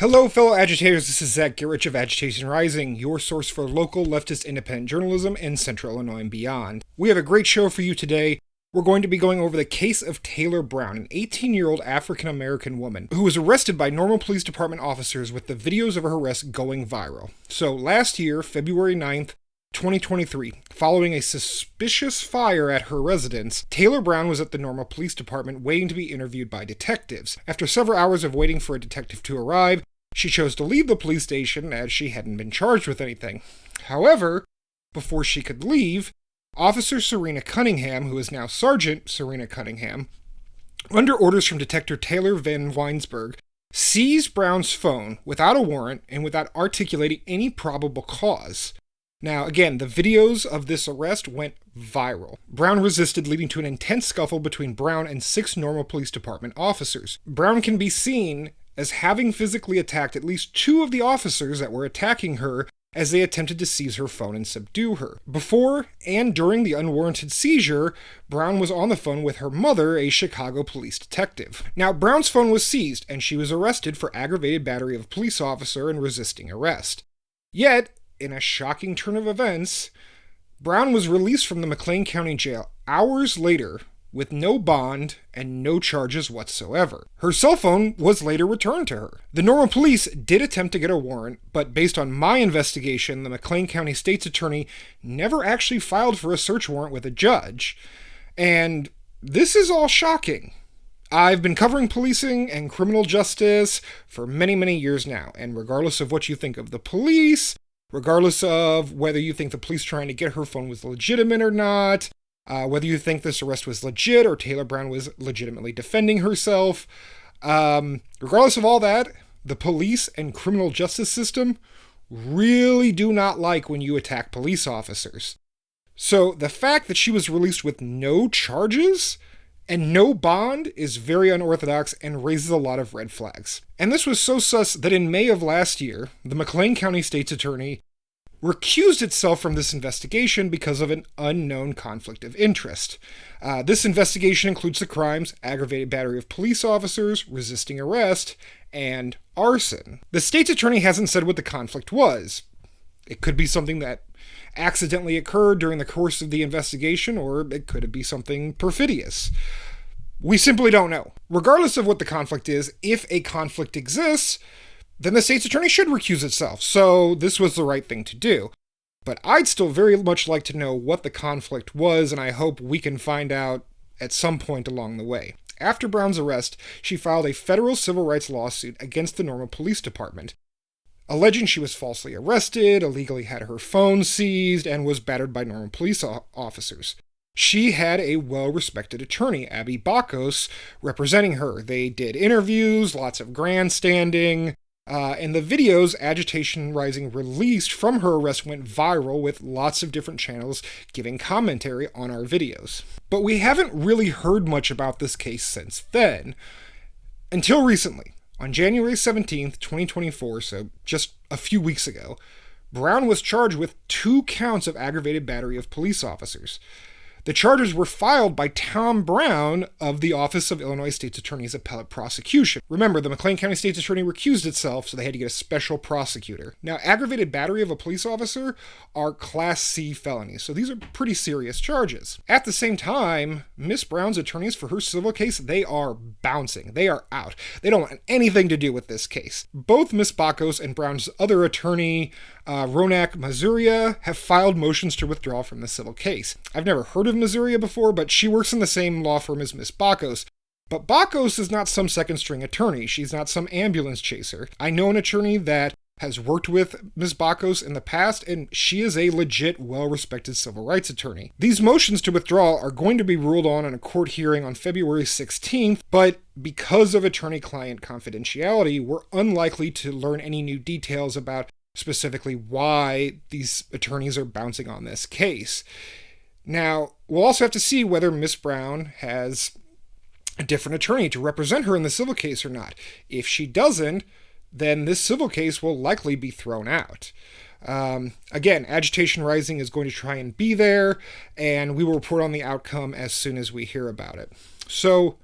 Hello, fellow agitators. This is ZacharyGittrich of Agitation Rising, your source for local leftist independent journalism in Central Illinois and beyond. We have a great show for you today. We're going to be going over the case of Taylor Brown, an 18-year-old African-American woman who was arrested by Normal Police Department officers with the videos of her arrest going viral. So last year, February 9th, 2023, following a suspicious fire at her residence, Taylor Brown was at the Normal Police Department waiting to be interviewed by detectives. After several hours of waiting for a detective to arrive, she chose to leave the police station as she hadn't been charged with anything. However, before she could leave, Officer Serena Cunningham, who is now Sergeant Serena Cunningham, under orders from Detective Taylor Van Weinsberg, seized Brown's phone without a warrant and without articulating any probable cause. Now, again, the videos of this arrest went viral. Brown resisted, leading to an intense scuffle between Brown and 6 Normal Police Department officers. Brown can be seen as having physically attacked at least 2 of the officers that were attacking her as they attempted to seize her phone and subdue her. Before and during the unwarranted seizure, Brown was on the phone with her mother, a Chicago police detective. Now, Brown's phone was seized, and she was arrested for aggravated battery of a police officer and resisting arrest. Yet, in a shocking turn of events, Brown was released from the McLean County Jail hours later with no bond and no charges whatsoever. Her cell phone was later returned to her. The Normal Police did attempt to get a warrant, but based on my investigation, the McLean County State's Attorney never actually filed for a search warrant with a judge. And this is all shocking. I've been covering policing and criminal justice for many, many years now, and regardless of what you think of the police, regardless of whether you think the police trying to get her phone was legitimate or not, whether you think this arrest was legit or Taylor Brown was legitimately defending herself, regardless of all that, the police and criminal justice system really do not like when you attack police officers. So the fact that she was released with no charges and no bond is very unorthodox and raises a lot of red flags. And this was so sus that in May of last year, the McLean County State's Attorney recused itself from this investigation because of an unknown conflict of interest. This investigation includes the crimes aggravated battery of police officers, resisting arrest, and arson. The state's attorney hasn't said what the conflict was. It could be something that accidentally occurred during the course of the investigation, or it could be something perfidious. We simply don't know. Regardless of what the conflict is, if a conflict exists, then the state's attorney should recuse itself, so this was the right thing to do. But I'd still very much like to know what the conflict was, and I hope we can find out at some point along the way. After Brown's arrest, she filed a federal civil rights lawsuit against the Normal Police Department, alleging she was falsely arrested, illegally had her phone seized, and was battered by Normal police officers. She had a well-respected attorney, Abby Bacos, representing her. They did interviews, lots of grandstanding, and the videos Agitation Rising released from her arrest went viral with lots of different channels giving commentary on our videos. But we haven't really heard much about this case since then, until recently. On January 17th, 2024, so just a few weeks ago, Brown was charged with 2 counts of aggravated battery of police officers. The charges were filed by Tom Brown of the Office of Illinois State's Attorney's Appellate Prosecution. Remember, the McLean County State's Attorney recused itself, so they had to get a special prosecutor. Now, aggravated battery of a police officer are Class C felonies, so these are pretty serious charges. At the same time, Miss Brown's attorneys for her civil case, they are bouncing. They are out. They don't want anything to do with this case. Both Miss Bacos and Brown's other attorney, Ronak Mazuria, have filed motions to withdraw from the civil case. I've never heard of Mazuria before, but she works in the same law firm as Miss Bacos. But Bacos is not some second-string attorney. She's not some ambulance chaser. I know an attorney that has worked with Ms. Bacos in the past, and she is a legit, well-respected civil rights attorney. These motions to withdraw are going to be ruled on in a court hearing on February 16th, but because of attorney-client confidentiality, we're unlikely to learn any new details about specifically why these attorneys are bouncing on this case. Now, we'll also have to see whether Miss Brown has a different attorney to represent her in the civil case or not. If she doesn't, then this civil case will likely be thrown out. Again, Agitation Rising is going to try and be there, and we will report on the outcome as soon as we hear about it. So,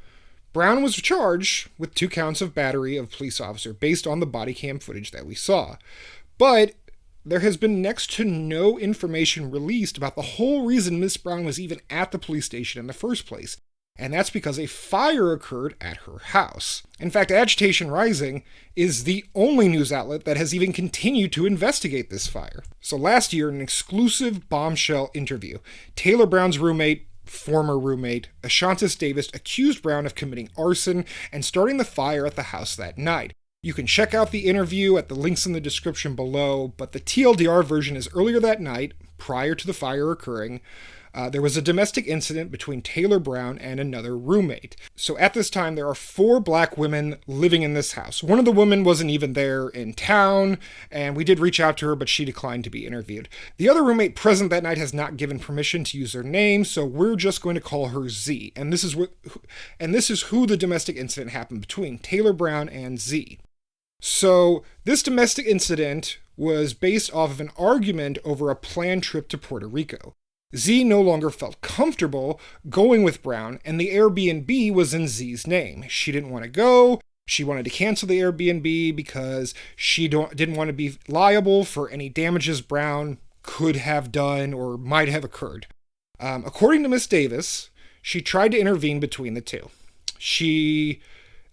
Brown was charged with 2 counts of battery of police officer based on the body cam footage that we saw. But there has been next to no information released about the whole reason Miss Brown was even at the police station in the first place. And that's because a fire occurred at her house. In fact, Agitation Rising is the only news outlet that has even continued to investigate this fire. So last year, in an exclusive bombshell interview, Taylor Brown's former roommate, Ashantis Davis, accused Brown of committing arson and starting the fire at the house that night. You can check out the interview at the links in the description below, but the TLDR version is earlier that night, prior to the fire occurring. There was a domestic incident between Taylor Brown and another roommate. So at this time, there are 4 black women living in this house. One of the women wasn't even there in town, and we did reach out to her, but she declined to be interviewed. The other roommate present that night has not given permission to use her name, so we're just going to call her Z. And this is who the domestic incident happened between, Taylor Brown and Z. So this domestic incident was based off of an argument over a planned trip to Puerto Rico. Z no longer felt comfortable going with Brown, and the Airbnb was in Z's name. She didn't want to go. She wanted to cancel the Airbnb because she didn't want to be liable for any damages Brown could have done or might have occurred. According to Miss Davis, she tried to intervene between the two. She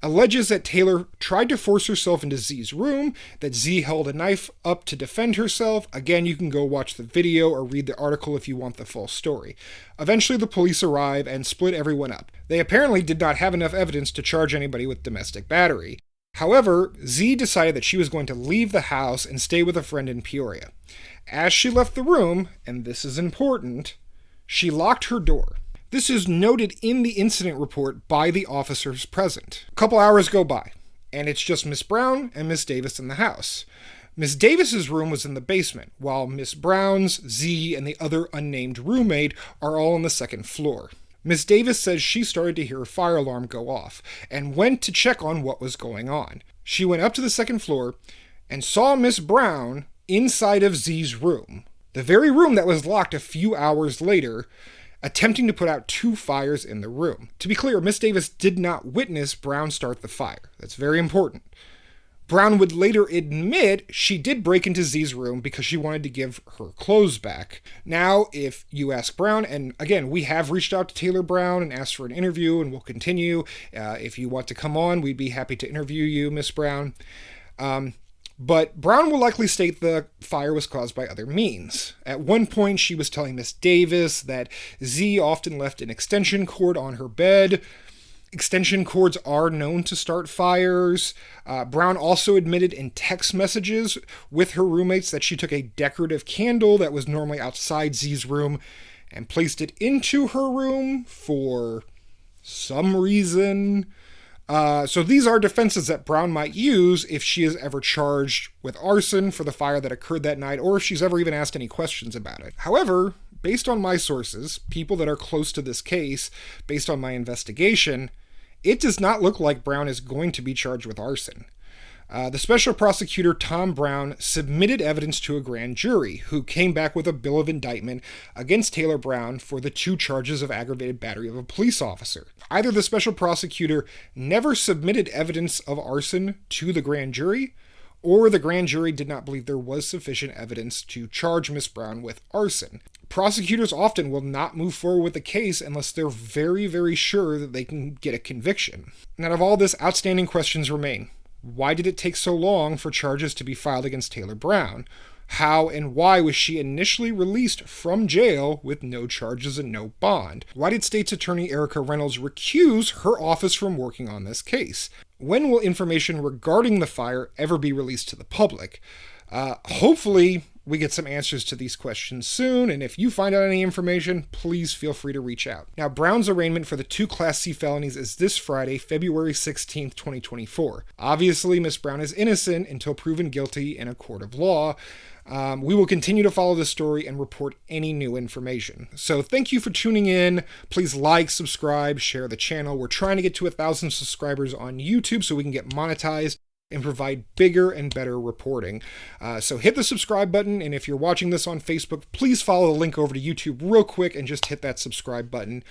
alleges that Taylor tried to force herself into Z's room, that Z held a knife up to defend herself. Again, you can go watch the video or read the article if you want the full story. Eventually, the police arrive and split everyone up. They apparently did not have enough evidence to charge anybody with domestic battery. However, Z decided that she was going to leave the house and stay with a friend in Peoria. As she left the room, and this is important, she locked her door. This is noted in the incident report by the officers present. A couple hours go by, and it's just Miss Brown and Miss Davis in the house. Miss Davis's room was in the basement, while Miss Brown's, Z, and the other unnamed roommate are all on the second floor. Miss Davis says she started to hear a fire alarm go off, and went to check on what was going on. She went up to the second floor, and saw Miss Brown inside of Z's room, the very room that was locked a few hours later, attempting to put out 2 fires in the room. To be clear, Miss Davis did not witness Brown start the fire. That's very important. Brown would later admit she did break into Z's room because she wanted to give her clothes back. Now, if you ask Brown, and again, we have reached out to Taylor Brown and asked for an interview, and we'll continue. If you want to come on, we'd be happy to interview you, Miss Brown. But Brown will likely state the fire was caused by other means. At one point, she was telling Miss Davis that Z often left an extension cord on her bed. Extension cords are known to start fires. Brown also admitted in text messages with her roommates that she took a decorative candle that was normally outside Z's room and placed it into her room for some reason. So these are defenses that Brown might use if she is ever charged with arson for the fire that occurred that night, or if she's ever even asked any questions about it. However, based on my sources, people that are close to this case, based on my investigation, it does not look like Brown is going to be charged with arson. The special prosecutor, Tom Brown, submitted evidence to a grand jury, who came back with a bill of indictment against Taylor Brown for the 2 charges of aggravated battery of a police officer. Either the special prosecutor never submitted evidence of arson to the grand jury, or the grand jury did not believe there was sufficient evidence to charge Miss Brown with arson. Prosecutors often will not move forward with a case unless they're very, very sure that they can get a conviction. And out of all this, outstanding questions remain. Why did it take so long for charges to be filed against Taylor Brown? How and why was she initially released from jail with no charges and no bond? Why did State's Attorney Erica Reynolds recuse her office from working on this case? When will information regarding the fire ever be released to the public? Hopefully, we get some answers to these questions soon, and if you find out any information, please feel free to reach out. Now, Brown's arraignment for the 2 Class C felonies is this Friday, February 16th, 2024. Obviously, Miss Brown is innocent until proven guilty in a court of law. We will continue to follow this story and report any new information. So thank you for tuning in. Please like, subscribe, share the channel. We're trying to get to 1,000 subscribers on YouTube so we can get monetized and provide bigger and better reporting. So hit the subscribe button, and if you're watching this on Facebook, please follow the link over to YouTube real quick and just hit that subscribe button.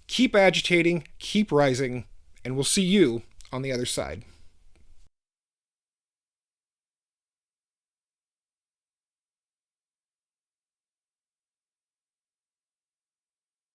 Keep agitating, keep rising, and we'll see you on the other side.